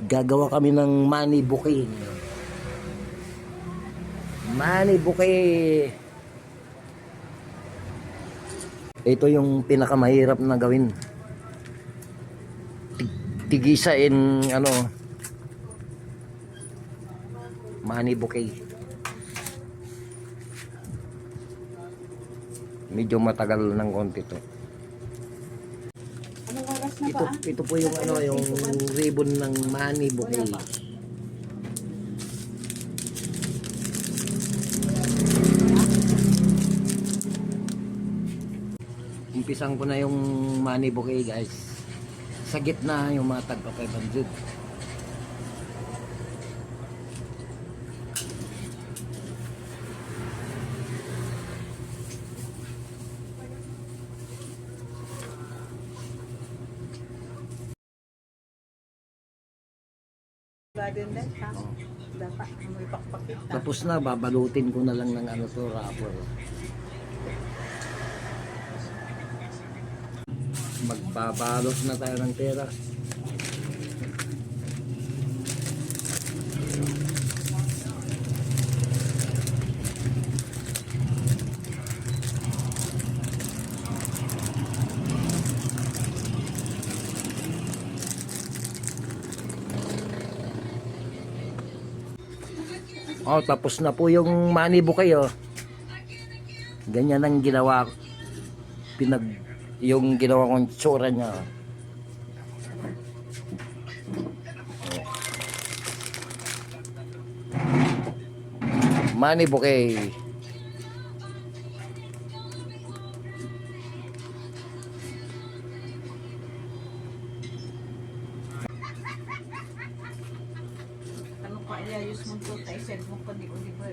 Gagawa kami ng money bouquet. Money bouquet. Ito yung pinakamahirap na gawin. Tigisain ano, money bouquet. Medyo matagal ng konti to. Anong oras na ba? Ito po yung ano, yung ribbon ng money bouquet. Umpisang ko na yung money bouquet, guys. Sa gitna yung mga tagpa 500. Garden net, ha? Dapat may pakpakit. Tapos na, babalutin ko na lang ng ano to, wrapper. Magbabalot na tayo ng pera. Oh, tapos na po yung money bouquet, oh. Ganyan ang ginawa, yung ginawa kong tsura niya. Money bouquet. Ano pa iayos mo to? Tayo send mo pa di Oliver.